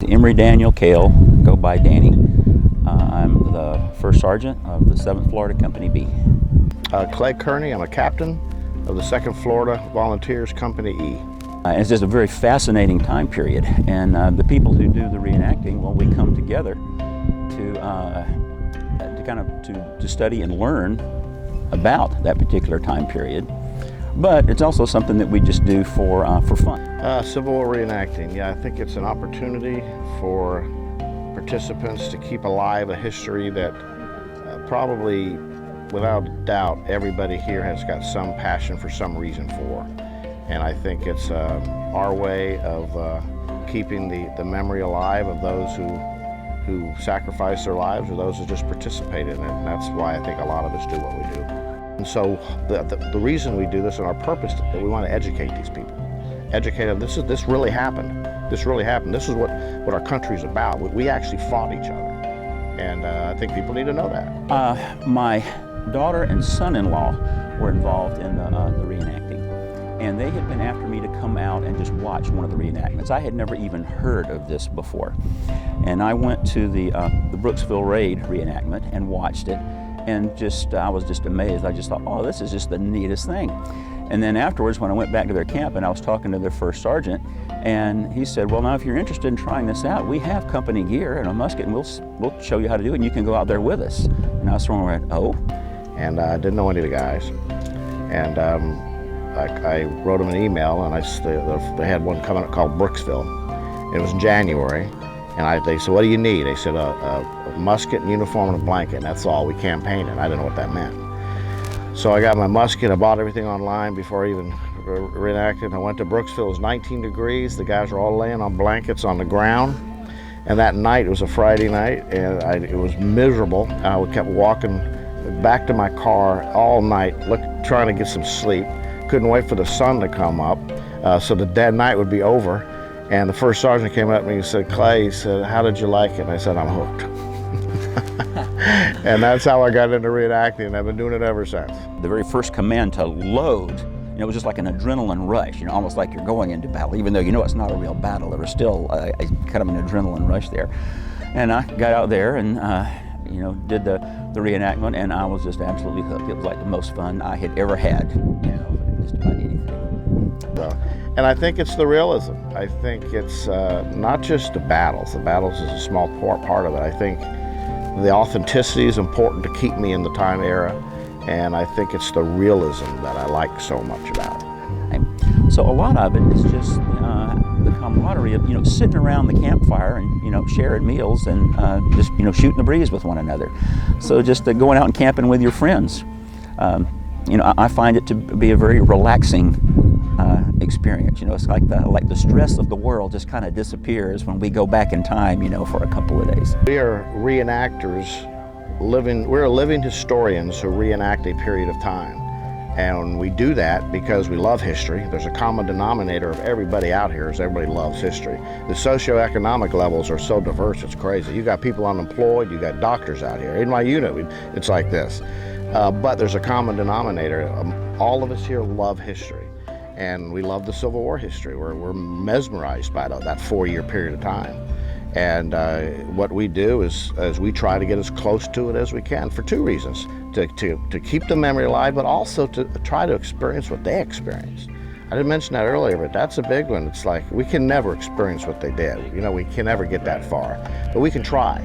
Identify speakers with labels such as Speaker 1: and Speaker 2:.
Speaker 1: Emery Daniel Kale, go by Danny. I'm the First Sergeant of the 7th Florida Company B.
Speaker 2: Clay Kearney, I'm a captain of the 2nd Florida Volunteers Company E.
Speaker 1: It's just a very fascinating time period, and the people who do the reenacting, well, we come together to study and learn about that particular time period. But it's also something that we just do for fun.
Speaker 2: Civil War Re-enacting, yeah, I think it's an opportunity for participants to keep alive a history that probably, without doubt, everybody here has got some passion for some reason for. And I think it's our way of keeping the memory alive of those who sacrificed their lives or those who just participated in it. And that's why I think a lot of us do what we do. And so the reason we do this and our purpose is that we want to educate these people. Educate them, this really happened. This really happened. This is what our country's about. We actually fought each other. And I think people need to know that.
Speaker 1: My daughter and son-in-law were involved in the reenacting. And they had been after me to come out and just watch one of the reenactments. I had never even heard of this before. And I went to the Brooksville Raid reenactment and watched it. And I was just amazed. I just thought, oh, this is just the neatest thing. And then afterwards, when I went back to their camp and I was talking to their first sergeant, and he said, well, now if you're interested in trying this out, we have company gear and a musket, and we'll show you how to do it, and you can go out there with us. And I was throwing around, oh.
Speaker 2: And I didn't know any of the guys. And I wrote them an email, and they had one coming up called Brooksville. It was in January. And they said, what do you need? They said, a musket, and uniform, and a blanket. And that's all. We campaigned, and I didn't know what that meant. So I got my musket. I bought everything online before I even reenacted. I went to Brooksville. It was 19 degrees. The guys were all laying on blankets on the ground. And that night, it was a Friday night, and it was miserable. I kept walking back to my car all night, trying to get some sleep. Couldn't wait for the sun to come up, so the dead night would be over. And the first sergeant came up to me and said, Clay, he said, how did you like it? And I said, I'm hooked. And that's how I got into reenacting, and I've been doing it ever since.
Speaker 1: The very first command to load, it was just like an adrenaline rush, almost like you're going into battle, even though it's not a real battle. There was still kind of an adrenaline rush there. And I got out there and did the reenactment, and I was just absolutely hooked. It was like the most fun I had ever had, just about anything.
Speaker 2: And I think it's the realism. I think it's not just the battles. The battles is a small part of it. I think the authenticity is important to keep me in the time era, and I think it's the realism that I like so much about it.
Speaker 1: So a lot of it is just the camaraderie of sitting around the campfire and sharing meals and just shooting the breeze with one another. So just going out and camping with your friends. I find it to be a very relaxing experience. It's like the stress of the world just kind of disappears when we go back in time, for a couple of days.
Speaker 2: We are reenactors, we're living historians who reenact a period of time. And we do that because we love history. There's a common denominator of everybody out here is everybody loves history. The socioeconomic levels are so diverse, it's crazy. You got people unemployed, you got doctors out here. In my unit, it's like this. But there's a common denominator. All of us here love history. And we love the Civil War history. We're mesmerized by that 4-year period of time. And what we do is we try to get as close to it as we can for 2 reasons. To keep the memory alive, but also to try to experience what they experienced. I didn't mention that earlier, but that's a big one. It's like we can never experience what they did. We can never get that far, but we can try.